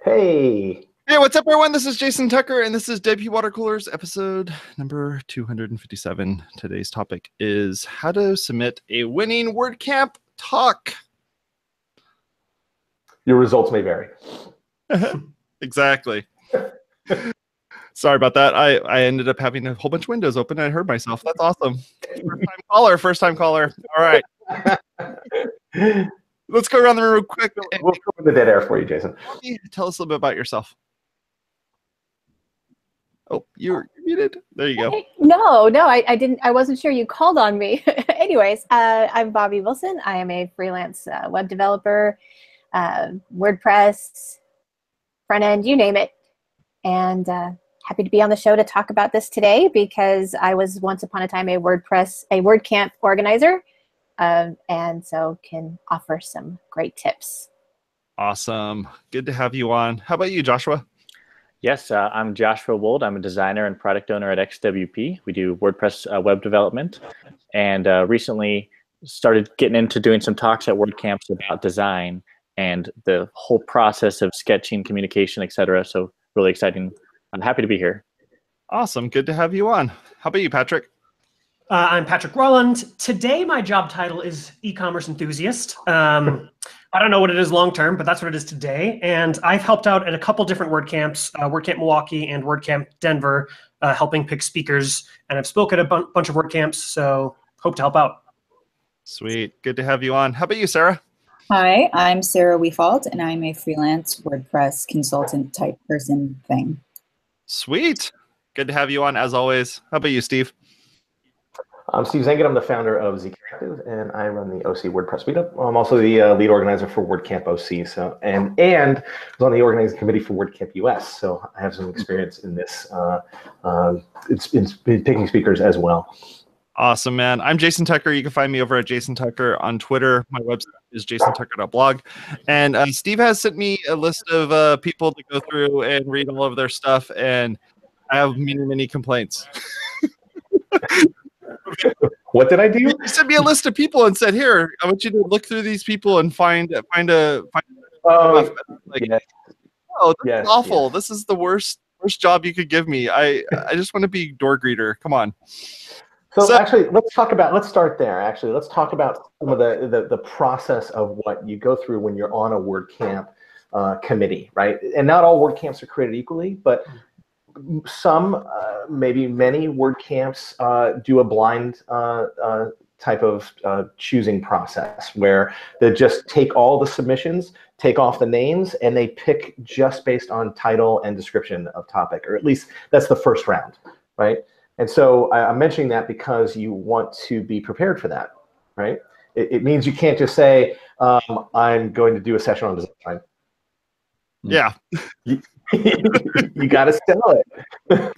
Hey, Hey, what's up, everyone? This is Jason Tucker, and this is WPwatercooler's episode number 257. Today's topic is how to submit a winning WordCamp talk. your results may vary. Exactly. Sorry about that. I ended up having a whole bunch of windows open, and I heard myself. That's awesome. First time caller. All right. Let's go around the room real quick. We'll fill in the dead air for you, Jason. Tell us a little bit about yourself. Oh, you're muted. There you go. No, I didn't. I wasn't sure you called on me. Anyways, I'm Bobby Wilson. I am a freelance web developer, WordPress, front end, you name it. And happy to be on the show to talk about this today because I was once upon a time a WordCamp organizer, and so can offer some great tips. Awesome. Good to have you on. How about you, Joshua? Yes, I'm Joshua Wold. I'm a designer and product owner at XWP. We do WordPress web development, and recently started getting into doing some talks at WordCamps about design and the whole process of sketching, communication, etc. So really exciting. I'm happy to be here. Awesome. Good to have you on. How about you, Patrick? I'm Patrick Rolland. Today, my job title is e-commerce enthusiast. I don't know what it is long term, but that's what it is today. And I've helped out at a couple different WordCamps, WordCamp Milwaukee and WordCamp Denver, helping pick speakers. And I've spoken at a bunch of WordCamps, so hope to help out. Sweet. Good to have you on. How about you, Sarah? Hi, I'm Sarah Weefald, and I'm a freelance WordPress consultant type person thing. Sweet. Good to have you on, as always. How about you, Steve? I'm Steve Zengin. I'm the founder of Zcreative, and I run the OC WordPress meetup. I'm also the lead organizer for WordCamp OC, and was on the organizing committee for WordCamp US. So I have some experience in this. It's been picking speakers as well. Awesome, man. I'm Jason Tucker. You can find me over at Jason Tucker on Twitter. My website is jasontucker.blog. And Steve has sent me a list of people to go through and read all of their stuff, and I have many complaints. What did I do? You sent me a list of people and said, "Here, I want you to look through these people and find a." Oh, like, yes. Oh, that's awful. Yes. This is the worst job you could give me. I just want to be door greeter. Come on. So actually, let's start there. Actually, let's talk about some of the process of what you go through when you're on a WordCamp committee, right? And not all WordCamps are created equally, but some, maybe many WordCamps do a blind type of choosing process where they just take all the submissions, take off the names, and they pick just based on title and description of topic, or at least that's the first round, right? And so I'm mentioning that because you want to be prepared for that, right? It means you can't just say, I'm going to do a session on design. Yeah. You got to sell it.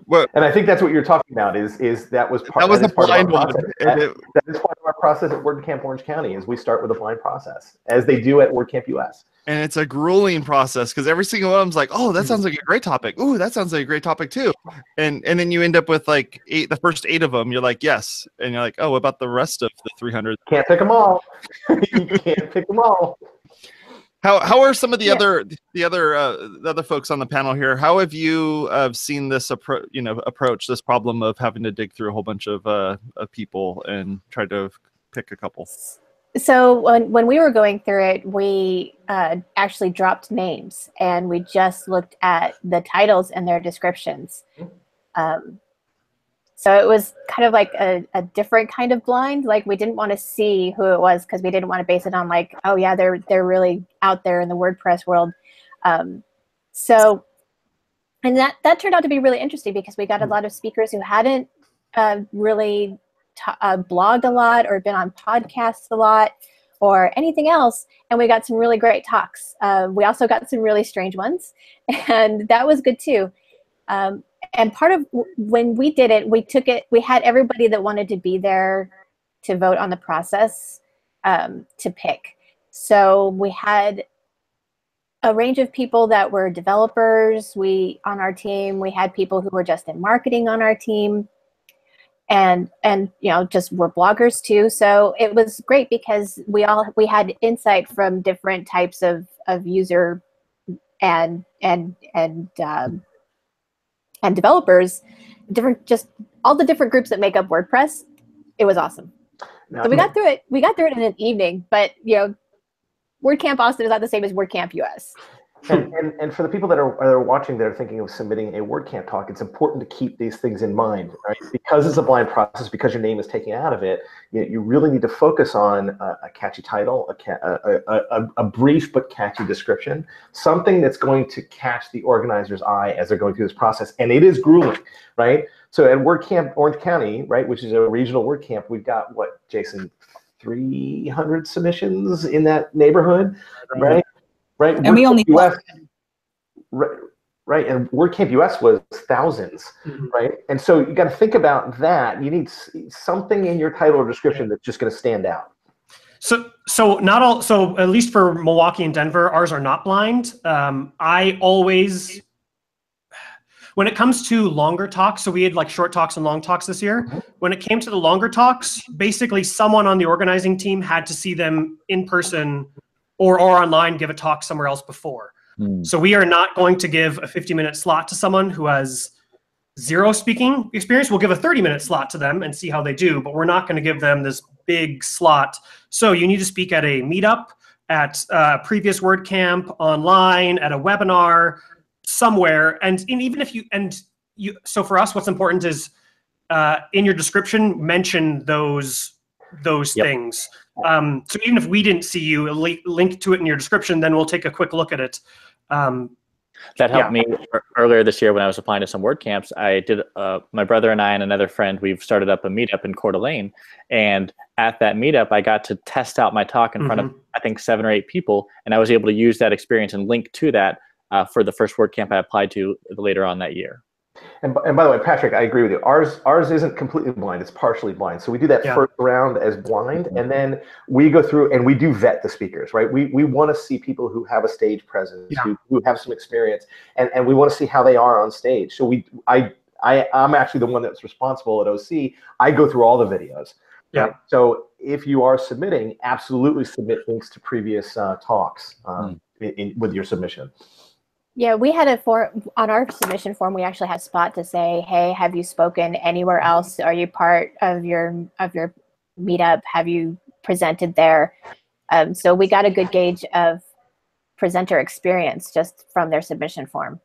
What? And I think that's what you're talking about. Is that was part? That was that a blind one. That is part of our process at WordCamp Orange County. Is we start with a blind process, as they do at WordCamp US. And it's a grueling process because every single one of them's like, "Oh, that sounds like a great topic. Ooh, that sounds like a great topic too." And then you end up with like the first 8 of them. You're like, "Yes," and you're like, "Oh, what about the rest of the 300?" Can't pick them all. You can't pick them all. How are some of the other folks on the panel here? How have you seen this approach this problem of having to dig through a whole bunch of people and try to pick a couple? So when we were going through it, we actually dropped names and we just looked at the titles and their descriptions. So it was kind of like a different kind of blind. Like we didn't want to see who it was because we didn't want to base it on like, oh yeah, they're really out there in the WordPress world. So, and that turned out to be really interesting because we got a lot of speakers who hadn't really blogged a lot or been on podcasts a lot or anything else. And we got some really great talks. We also got some really strange ones, and that was good too. And part of when we did it, we had everybody that wanted to be there to vote on the process to pick. So we had a range of people that were developers on our team. We had people who were just in marketing on our team. and you know, just we're bloggers too. So it was great because we had insight from different types of user and developers, just all the different groups that make up WordPress. It was awesome. So we got through it. We got through it in an evening, but you know, WordCamp Austin is not the same as WordCamp US. And for the people that are watching that are thinking of submitting a WordCamp talk, it's important to keep these things in mind, right? Because it's a blind process, because your name is taken out of it, you really need to focus on a catchy title, a brief but catchy description, something that's going to catch the organizer's eye as they're going through this process. And it is grueling, right? So at WordCamp Orange County, right, which is a regional WordCamp, we've got, what, Jason, 300 submissions in that neighborhood, right? Right, and we only US, right, and WordCamp US was thousands, right? And so you got to think about that. You need something in your title or description that's just going to stand out. So not all. So at least for Milwaukee and Denver, ours are not blind. I always, when it comes to longer talks, so we had like short talks and long talks this year. When it came to the longer talks, basically someone on the organizing team had to see them in person or online, give a talk somewhere else before. So we are not going to give a 50-minute slot to someone who has zero speaking experience. We'll give a 30-minute slot to them and see how they do, but we're not going to give them this big slot. So you need to speak at a meetup, at a previous WordCamp, online, at a webinar, somewhere. And even if you, so for us, what's important is in your description, mention those things. So even if we didn't see you, link to it in your description, then we'll take a quick look at it. That helped me earlier this year when I was applying to some WordCamps. I did, my brother and I and another friend, we've started up a meetup in Coeur d'Alene. And at that meetup, I got to test out my talk in front of, I think, 7 or 8 people. And I was able to use that experience and link to that for the first WordCamp I applied to later on that year. And by the way, Patrick, I agree with you. Ours isn't completely blind; it's partially blind. So we do that first round as blind, and then we go through and we do vet the speakers, right? We want to see people who have a stage presence, who have some experience, and we want to see how they are on stage. So I'm actually the one that's responsible at OC. I go through all the videos. Right? So if you are submitting, absolutely submit links to previous talks with your submission. Yeah, we had on our submission form, we actually had a spot to say, hey, have you spoken anywhere else? Are you part of your meetup? Have you presented there? So we got a good gauge of presenter experience just from their submission form.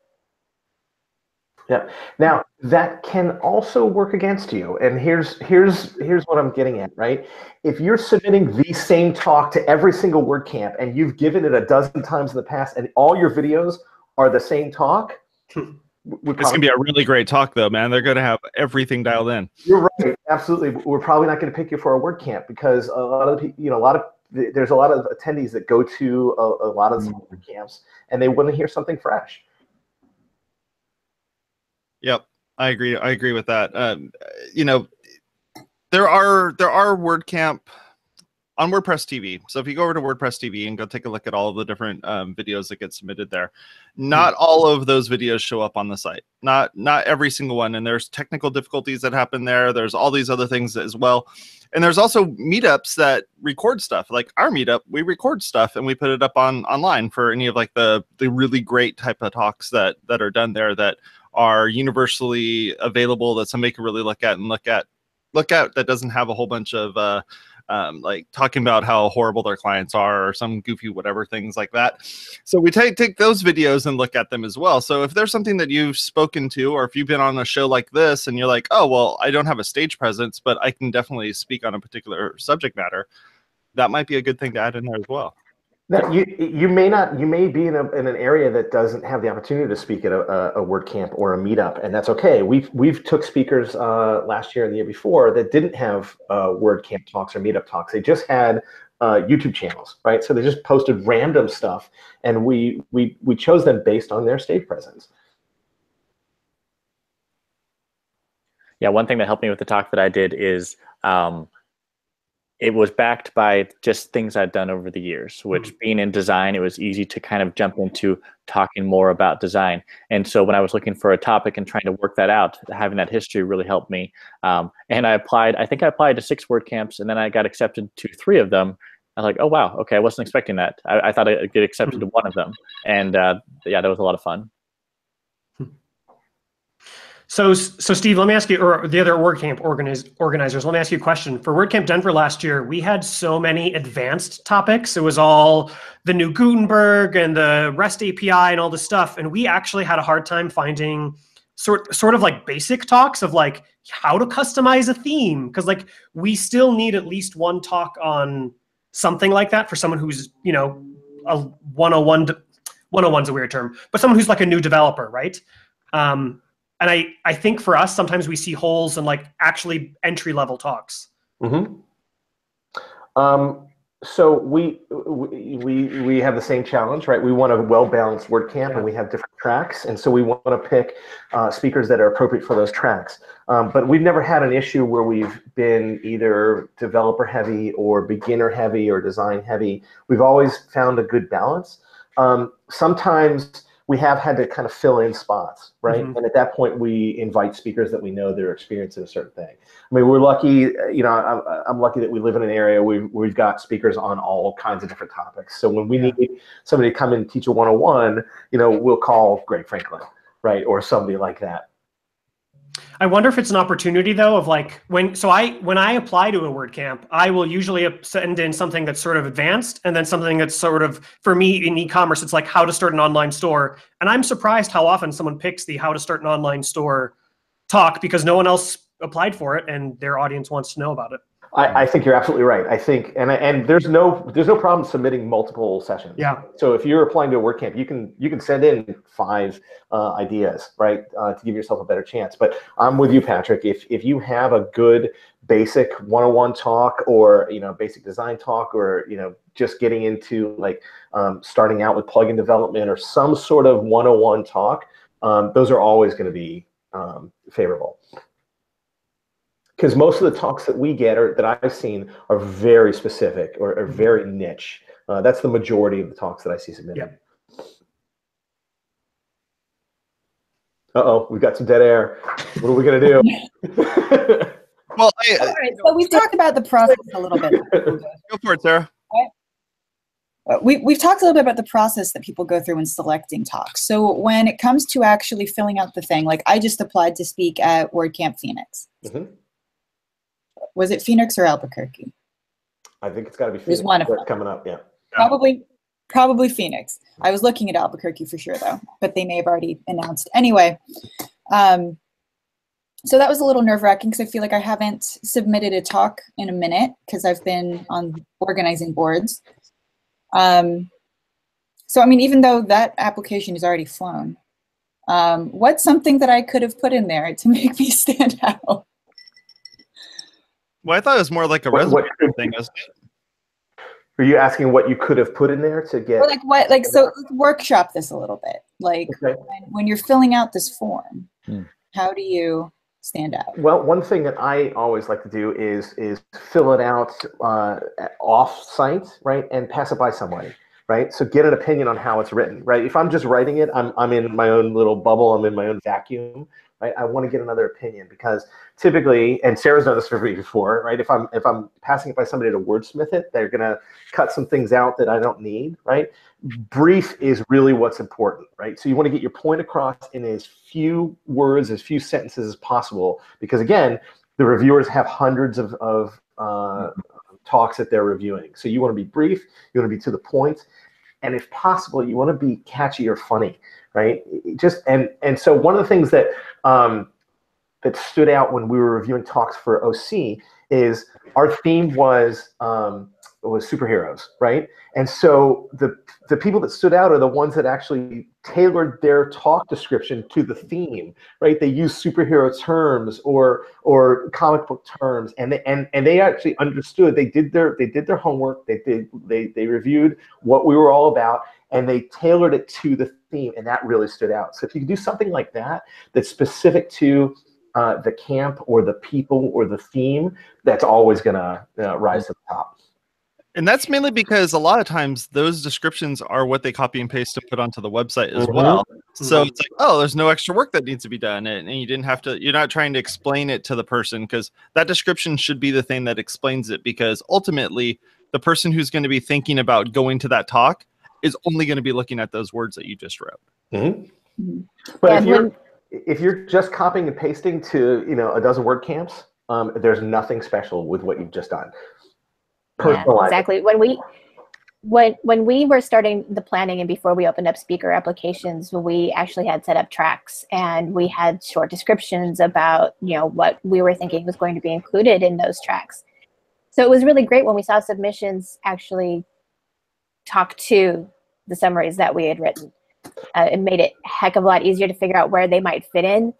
Yeah. Now that can also work against you. And here's what I'm getting at, right? If you're submitting the same talk to every single WordCamp and you've given it a dozen times in the past and all your videos are the same talk. It's going to be a really great talk, though, man. They're going to have everything dialed in. You're right, absolutely. We're probably not going to pick you for a WordCamp because a lot of the, there's a lot of attendees that go to a lot of WordCamps and they want to hear something fresh. Yep, I agree. I agree with that. You know, there are WordCamp on WordPress TV. So if you go over to WordPress TV and go take a look at all of the different videos that get submitted there, not all of those videos show up on the site. Not every single one. And there's technical difficulties that happen there. There's all these other things as well. And there's also meetups that record stuff. Like our meetup, we record stuff and we put it up online for any of like the really great type of talks that are done there that are universally available that somebody can really look at that doesn't have a whole bunch of like talking about how horrible their clients are or some goofy whatever things like that. So we take those videos and look at them as well. So if there's something that you've spoken to, or if you've been on a show like this and you're like, oh, well, I don't have a stage presence, but I can definitely speak on a particular subject matter, that might be a good thing to add in there as well. That you may be in an area that doesn't have the opportunity to speak at a WordCamp or a meetup, and that's okay. We've took speakers last year and the year before that didn't have WordCamp talks or meetup talks. They just had YouTube channels, right? So they just posted random stuff, and we chose them based on their stage presence. Yeah, one thing that helped me with the talk that I did is it was backed by just things I'd done over the years, which being in design, it was easy to kind of jump into talking more about design. And so when I was looking for a topic and trying to work that out, having that history really helped me. And I think I applied to 6 WordCamps, and then I got accepted to 3 of them. I was like, oh, wow, okay, I wasn't expecting that. I thought I'd get accepted to 1 of them. And yeah, that was a lot of fun. So Steve, let me ask you, or the other WordCamp organizers, let me ask you a question. For WordCamp Denver last year, we had so many advanced topics. It was all the new Gutenberg and the REST API and all this stuff. And we actually had a hard time finding sort of like basic talks of like how to customize a theme. Because like we still need at least 1 talk on something like that for someone who's, you know, a 101, 101's a weird term, but someone who's like a new developer, right? And I think for us, sometimes we see holes in like actually entry-level talks. Mm-hmm. So we have the same challenge, right? We want a well-balanced WordCamp, and we have different tracks, and so we want to pick speakers that are appropriate for those tracks. But we've never had an issue where we've been either developer-heavy or beginner-heavy or design-heavy. We've always found a good balance. Sometimes we have had to kind of fill in spots, right? And at that point, we invite speakers that we know they're experienced in a certain thing. I mean, we're lucky, you know, I'm lucky that we live in an area where we've got speakers on all kinds of different topics. So when we need somebody to come in and teach a 101, you know, we'll call Greg Franklin, right? Or somebody like that. I wonder if it's an opportunity though of like when I apply to a WordCamp, I will usually send in something that's sort of advanced and then something that's sort of, for me in e-commerce, it's like how to start an online store. And I'm surprised how often someone picks the how to start an online store talk because no one else applied for it and their audience wants to know about it. I think you're absolutely right. I think, and there's no problem submitting multiple sessions. Yeah. So if you're applying to a WordCamp, you can send in 5 ideas, right, to give yourself a better chance. But I'm with you, Patrick. If you have a good basic 101 talk, or you know, basic design talk, or you know, just getting into like starting out with plugin development or some sort of 101 talk, those are always going to be favorable. Because most of the talks that we get, or that I've seen, are very specific or are very niche. That's the majority of the talks that I see submitted. Uh-oh, we've got some dead air. What are we going to do? Well, all right, so we've talked about the process a little bit. Go for it, Sarah. We've talked a little bit about the process that people go through when selecting talks. So when it comes to actually filling out the thing, like I just applied to speak at WordCamp Phoenix. Was it Phoenix or Albuquerque? I think it's got to be Phoenix. There's one of them coming up, yeah. Probably Phoenix. I was looking at Albuquerque for sure, though, but they may have already announced. Anyway, so that was a little nerve-wracking because I feel like I haven't submitted a talk in a minute because I've been on organizing boards. So, I mean, even though that application is already flown, what's something that I could have put in there to make me stand out? Well, I thought it was more like a resume thing, isn't it? Are you asking what you could have put in there to get? Or like what? Like, so let's workshop this a little bit. Like when you're filling out this form, how do you stand out? Well, one thing that I always like to do is fill it out off-site, right, and pass it by somebody, right? So get an opinion on how it's written, right? If I'm just writing it, I'm in my own little bubble, I'm in my own vacuum, right? I want to get another opinion because typically, and Sarah's done this for me before, right? If I'm passing it by somebody to wordsmith it, they're gonna cut some things out that I don't need, right? Brief is really what's important, right? So you want to get your point across in as few words, as few sentences as possible, because again, the reviewers have hundreds of talks that they're reviewing. So you want to be brief, you want to be to the point, and if possible, you want to be catchy or funny, right? Just and so one of the things that that stood out when we were reviewing talks for OC is our theme was superheroes, right? And so the people that stood out are the ones that actually tailored their talk description to the theme, right? They used superhero terms or comic book terms, and they actually understood. They did their homework. They reviewed what we were all about, and they tailored it to the theme, and that really stood out. So if you can do something like that that's specific to the camp or the people or the theme, that's always going to rise to the top. And that's mainly because a lot of times those descriptions are what they copy and paste and put onto the website as well. So it's like, oh, there's no extra work that needs to be done. And you didn't have to, you're not trying to explain it to the person, because that description should be the thing that explains it, because ultimately the person who's going to be thinking about going to that talk is only going to be looking at those words that you just wrote. But if you're just copying and pasting to, a dozen WordCamps, there's nothing special with what you've just done. Yeah, exactly. When we were starting the planning and before we opened up speaker applications, we actually had set up tracks, and we had short descriptions about, what we were thinking was going to be included in those tracks. So it was really great when we saw submissions actually talk to the summaries that we had written. It made it a heck of a lot easier to figure out where they might fit in.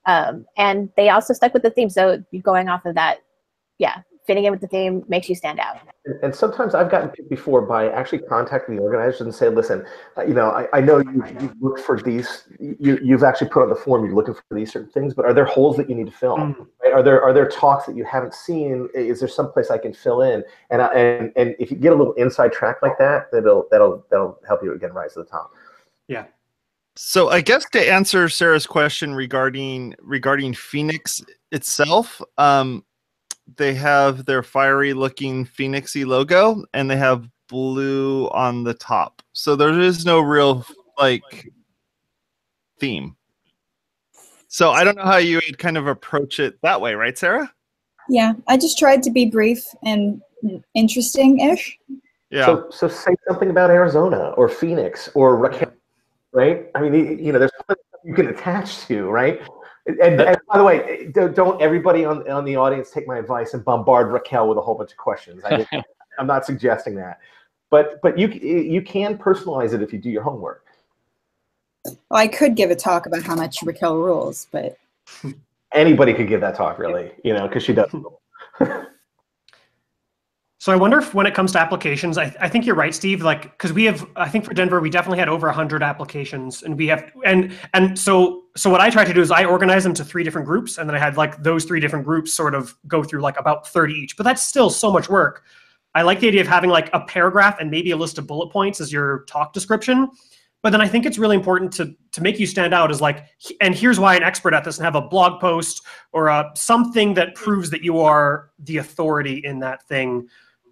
And they also stuck with the theme. So going off of that, fitting in with the theme makes you stand out. And sometimes I've gotten picked before by actually contacting the organizers and say, listen, I know you've looked for these, you've actually put on the form, you're looking for these certain things, but are there holes that you need to fill? Right? Are there talks that you haven't seen? Is there some place I can fill in? And if you get a little inside track like that, that'll help you again rise to the top. Yeah. So I guess to answer Sarah's question regarding Phoenix itself, they have their fiery looking Phoenixy logo, and they have blue on the top. So there is no real theme. So I don't know how you would kind of approach it that way, right, Sarah? Yeah, I just tried to be brief and interesting-ish. Yeah. So say something about Arizona or Phoenix or Raquel, right? I mean, there's something you can attach to, right? And by the way, don't everybody on the audience take my advice and bombard Raquel with a whole bunch of questions. I'm not suggesting that, but you can personalize it if you do your homework. Well, I could give a talk about how much Raquel rules, but anybody could give that talk, really, because she does. So I wonder if when it comes to applications, I think you're right, Steve, because I think for Denver, we definitely had over 100 applications, and we have, and so what I try to do is I organize them to 3 different groups, and then I had those 3 different groups sort of go through about 30 each, but that's still so much work. I like the idea of having a paragraph and maybe a list of bullet points as your talk description. But then I think it's really important to make you stand out as and here's why I'm an expert at this, and have a blog post or something that proves that you are the authority in that thing,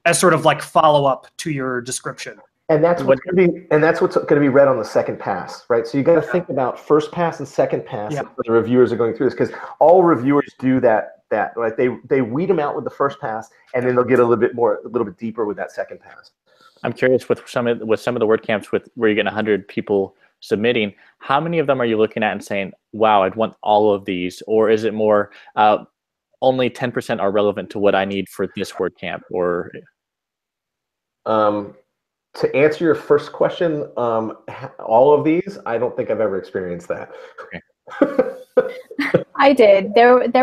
as sort of follow up to your description. And that's what's going to be read on the second pass, right? So you got to think about first pass and second pass when the reviewers are going through this, because all reviewers do that. Right? They weed them out with the first pass, and then they'll get a little bit deeper with that second pass. I'm curious with some of the WordCamps where you're getting 100 people submitting, how many of them are you looking at and saying, wow, I'd want all of these? Or is it more only 10% are relevant to what I need for this WordCamp? Or to answer your first question, all of these, I don't think I've ever experienced that. Okay. I did.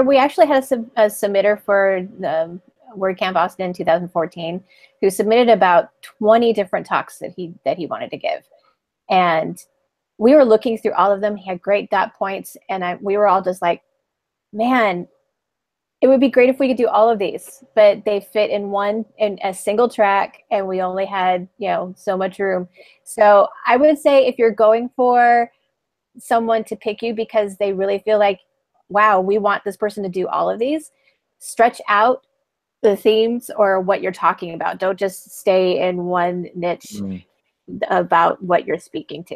We actually had a submitter for the WordCamp Austin in 2014 who submitted about 20 different talks that he wanted to give. And we were looking through all of them. He had great dot points, and we were all just like, man, it would be great if we could do all of these, but they fit in a single track, and we only had, so much room. So I would say if you're going for someone to pick you because they really feel like, wow, we want this person to do all of these, stretch out the themes or what you're talking about. Don't just stay in one niche about what you're speaking to.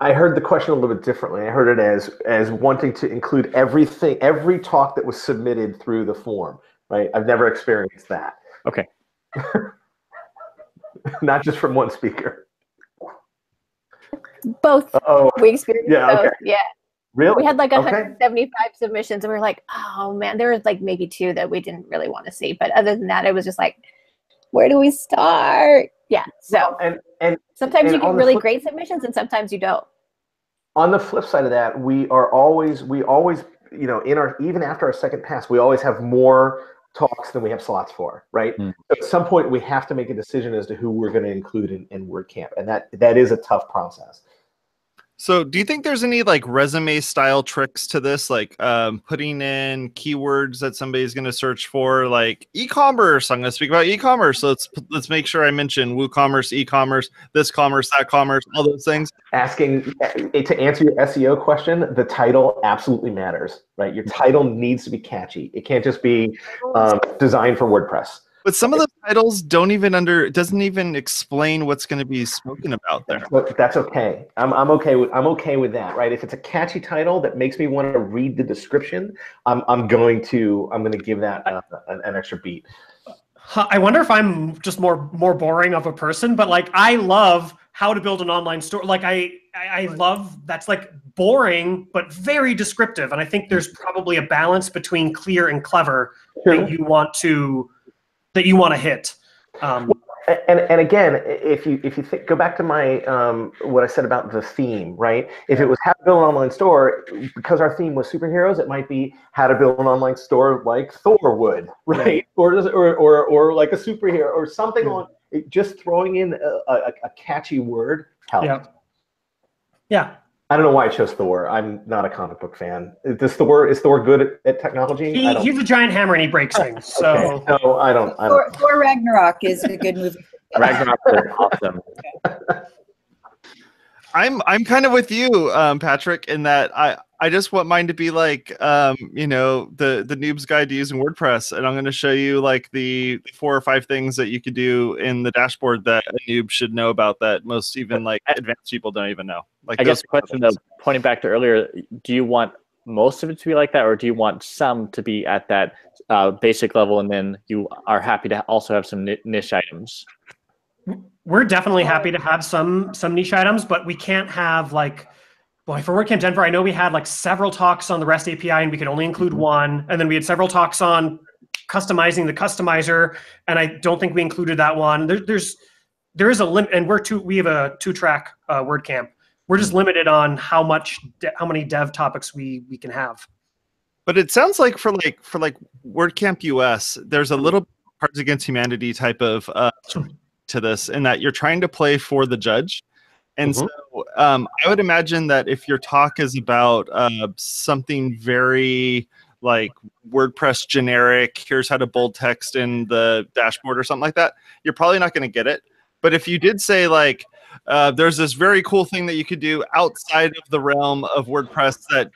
I heard the question a little bit differently. I heard it as wanting to include everything, every talk that was submitted through the form, right? I've never experienced that. Okay. Not just from one speaker. Both. We experienced both. Okay. Yeah. Really? We had 175 submissions, and we were like, oh man, there was maybe 2 that we didn't really want to see. But other than that, it was just where do we start? Yeah. So and sometimes you get really great submissions, and sometimes you don't. On the flip side of that, we always, even after our second pass, we always have more talks than we have slots for, right? So at some point, we have to make a decision as to who we're going to include in WordCamp, and that is a tough process. So do you think there's any like resume style tricks to this? Like putting in keywords that somebody's going to search for, like e-commerce. I'm going to speak about e-commerce. So let's make sure I mention WooCommerce, e-commerce, this commerce, that commerce, all those things. Asking to answer your SEO question, the title absolutely matters, right? Your title needs to be catchy. It can't just be designed for WordPress. But some of the titles doesn't even explain what's going to be spoken about there. That's okay. I'm okay with that, right? If it's a catchy title that makes me want to read the description, I'm going to give that an extra beat. I wonder if I'm just more boring of a person, but like I love how to build an online store. Like I love that's like boring but very descriptive, and I think there's probably a balance between clear and clever that you want to hit. And again, if you go back to my what I said about the theme, right? If it was how to build an online store, because our theme was superheroes, it might be how to build an online store like Thor would, right? Or like a superhero or something on. Just throwing in a catchy word helps. Yeah. I don't know why I chose Thor. I'm not a comic book fan. Is Thor good at technology? He's a giant hammer and he breaks things. So okay. No, I don't. Thor Ragnarok is a good movie. Ragnarok is awesome. I'm kind of with you, Patrick, in that I just want mine to be like, the noob's guide to using WordPress, and I'm going to show you like the 4 or 5 things that you could do in the dashboard that a noob should know about that most even like advanced people don't even know. Like I guess the question though, pointing back to earlier, do you want most of it to be like that, or do you want some to be at that basic level, and then you are happy to also have some niche items? We're definitely happy to have some niche items, but we can't have like, boy, for WordCamp Denver, I know we had like several talks on the REST API and we could only include one. And then we had several talks on customizing the customizer, and I don't think we included that one. There is a limit, and we have a 2-track WordCamp. We're just limited on how many dev topics we can have. But it sounds like for WordCamp US, there's a little Cards Against Humanity type of to this, in that you're trying to play for the judge. And so I would imagine that if your talk is about something very like WordPress generic, here's how to bold text in the dashboard or something like that, you're probably not going to get it. But if you did say like, there's this very cool thing that you could do outside of the realm of WordPress that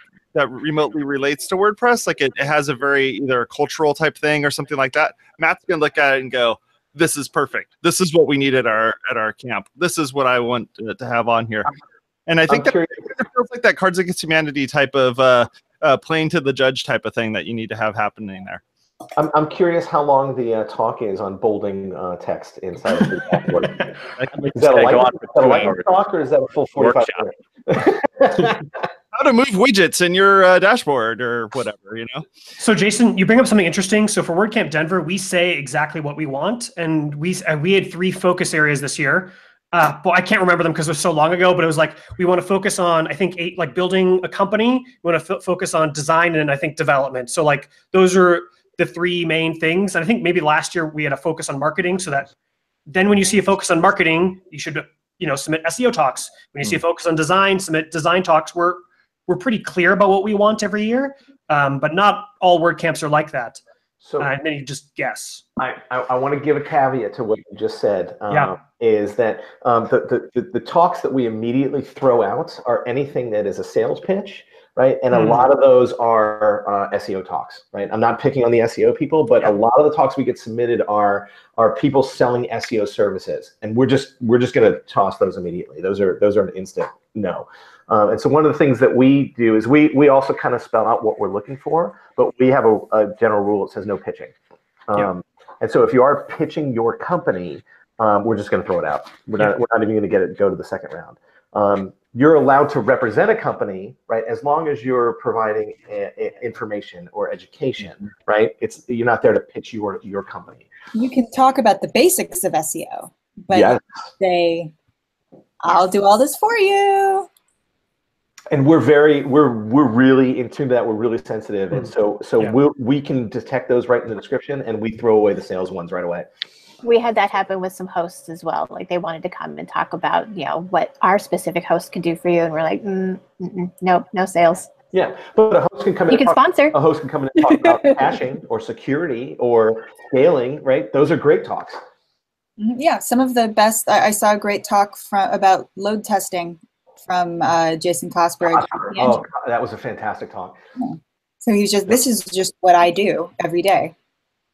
remotely relates to WordPress, like it has a very either a cultural type thing or something like that, Matt's going to look at it and go, this is perfect. This is what we need at our camp. This is what I want to have on here. And I think it feels like that Cards Against Humanity type of playing to the judge type of thing that you need to have happening there. I'm curious how long the talk is on bolding text inside of the dashboard. Is that a lightning talk, or is that a full 45 minutes? How to move widgets in your dashboard or whatever, So Jason, you bring up something interesting. So for WordCamp Denver, we say exactly what we want, and we had 3 focus areas this year. Well, I can't remember them because it was so long ago, but it was like we want to focus on, I think, 8, like building a company. We want to focus on design and I think development. So like those are the 3 main things. And I think maybe last year we had a focus on marketing, so that then when you see a focus on marketing, you should submit SEO talks. When you see a focus on design, submit design talks. We're pretty clear about what we want every year, but not all WordCamps are like that. So and then you just guess. I want to give a caveat to what you just said. Is that the talks that we immediately throw out are anything that is a sales pitch, right? And a lot of those are SEO talks, right? I'm not picking on the SEO people, but a lot of the talks we get submitted are people selling SEO services, and we're just going to toss those immediately. Those are an instant no. And so one of the things that we do is we also kind of spell out what we're looking for, but we have a general rule that says no pitching. And so if you are pitching your company, we're just going to throw it out. We're not even going to go to the second round. You're allowed to represent a company, right? As long as you're providing information or education, right? You're not there to pitch your company. You can talk about the basics of SEO, but say, I'll do all this for you. And we're really in tune to that. We're really sensitive, and so we can detect those right in the description, and we throw away the sales ones right away. We had that happen with some hosts as well. Like they wanted to come and talk about, you know, what our specific host could do for you, and we're like, nope, no sales. Yeah, but a host can come in. You can sponsor. A host can come in and talk about caching or security or scaling, right? Those are great talks. Yeah, some of the best. I saw a great talk about load testing from Jason Kosberg. Oh, that was a fantastic talk. Yeah. So he's just, this is just what I do every day.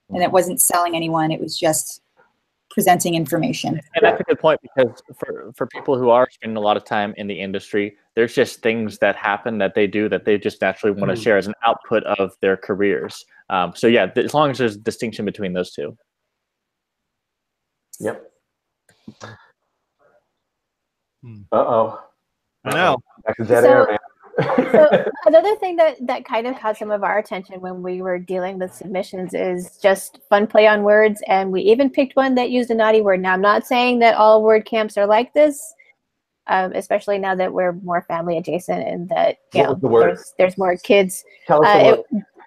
And it wasn't selling anyone, it was just presenting information. And that's a good point, because for people who are spending a lot of time in the industry, there's just things that happen that they do that they just naturally want to share as an output of their careers. So yeah, as long as there's a distinction between those two. Yep. Uh-oh. I know. Back to dead air, man. So another thing that kind of caught some of our attention when we were dealing with submissions is just fun play on words, and we even picked one that used a naughty word. Now, I'm not saying that all WordCamps are like this, especially now that we're more family adjacent and that there's more kids. Tell us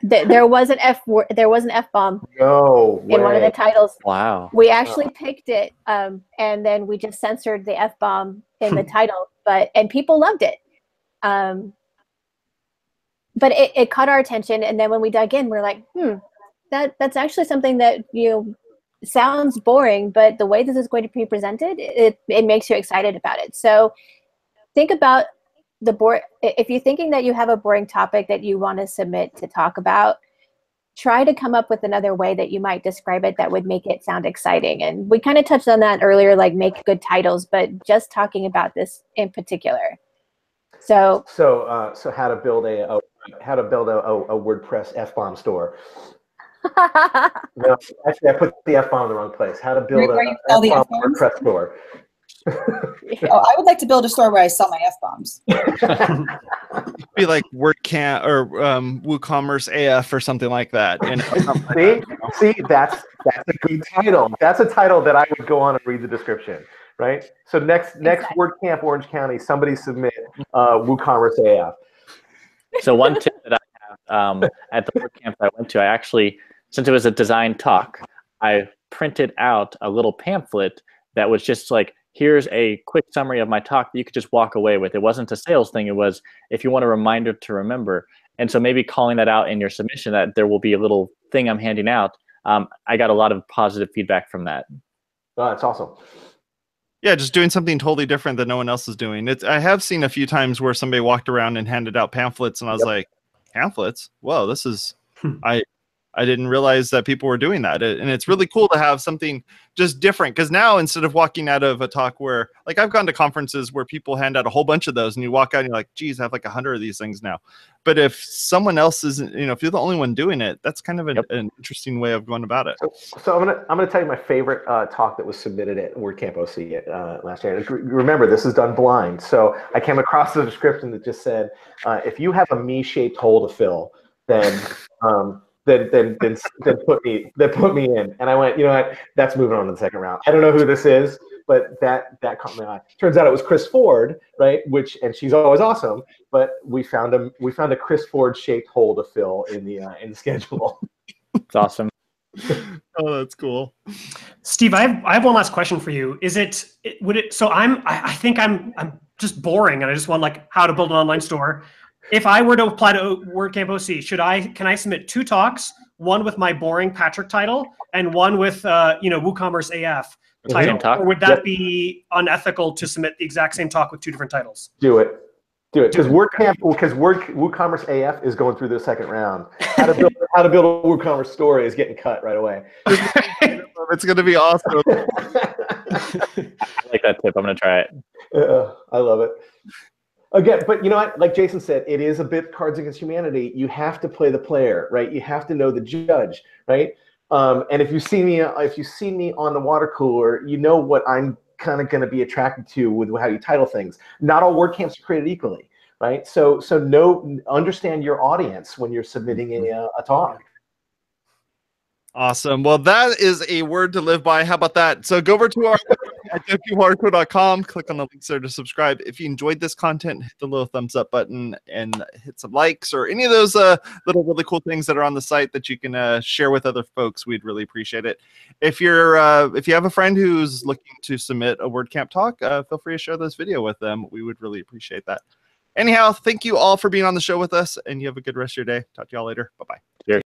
there was an F-bomb in one of the titles. Wow. We actually picked it, and then we just censored the F-bomb in the title, and people loved it. But it caught our attention, and then when we dug in, we're like, that's actually something that, you know, sounds boring, but the way this is going to be presented, it makes you excited about it. So think about if you're thinking that you have a boring topic that you want to submit to talk about, try to come up with another way that you might describe it that would make it sound exciting. And we kind of touched on that earlier, like make good titles, but just talking about this in particular. So how to build a WordPress F-bomb store. No, actually, I put the F-bomb in the wrong place. How to build a F-bomb WordPress store. I would like to build a store where I sell my F-bombs. Be like WordCamp or WooCommerce AF or something like that. See, that's a good title. That's a title that I would go on and read the description. Right. So next WordCamp Orange County, somebody submit WooCommerce AF. So one tip that I have at the WordCamp I went to, I actually, since it was a design talk, I printed out a little pamphlet that was just like, here's a quick summary of my talk that you could just walk away with. It wasn't a sales thing. It was, if you want a reminder to remember. And so maybe calling that out in your submission, that there will be a little thing I'm handing out. I got a lot of positive feedback from that. Oh, that's awesome. Yeah, just doing something totally different that no one else is doing. I have seen a few times where somebody walked around and handed out pamphlets, and I was like, pamphlets? Whoa, this is I didn't realize that people were doing that. And it's really cool to have something just different, because now instead of walking out of a talk where, like, I've gone to conferences where people hand out a whole bunch of those and you walk out and you're like, geez, I have like 100 of these things now. But if someone else isn't, you know, if you're the only one doing it, that's kind of an interesting way of going about it. So I'm gonna tell you my favorite talk that was submitted at WordCamp OC last year. And remember, this is done blind. So I came across the description that just said, if you have a me-shaped hole to fill, then put me in. And I went, you know what, that's moving on to the second round. I don't know who this is, but that caught my eye. Turns out it was Chris Ford, right? And she's always awesome, but we found a Chris Ford shaped hole to fill in the schedule. It's awesome. Oh, that's cool. Steve, I have one last question for you. So I think I'm just boring and I just want like how to build an online store. If I were to apply to WordCamp OC, can I submit 2 talks, one with my boring Patrick title and one with WooCommerce AF title? Or would that be unethical to submit the exact same talk with 2 different titles? Do it. Because WooCommerce AF is going through the second round. How to build a WooCommerce store is getting cut right away. It's going to be awesome. I like that tip. I'm going to try it. I love it. Again, but you know what? Like Jason said, it is a bit Cards Against Humanity. You have to play the player, right? You have to know the judge, right? And if you see me on the water cooler, you know what I'm kind of going to be attracted to with how you title things. Not all WordCamps are created equally, right? So understand your audience when you're submitting a talk. Awesome. Well, that is a word to live by. How about that? So go over to our at WPwatercooler.com. Click on the links there to subscribe. If you enjoyed this content, hit the little thumbs up button and hit some likes or any of those little really cool things that are on the site that you can share with other folks. We'd really appreciate it. If you have a friend who's looking to submit a WordCamp talk, feel free to share this video with them. We would really appreciate that. Anyhow, thank you all for being on the show with us, and you have a good rest of your day. Talk to y'all later. Bye-bye. Cheers.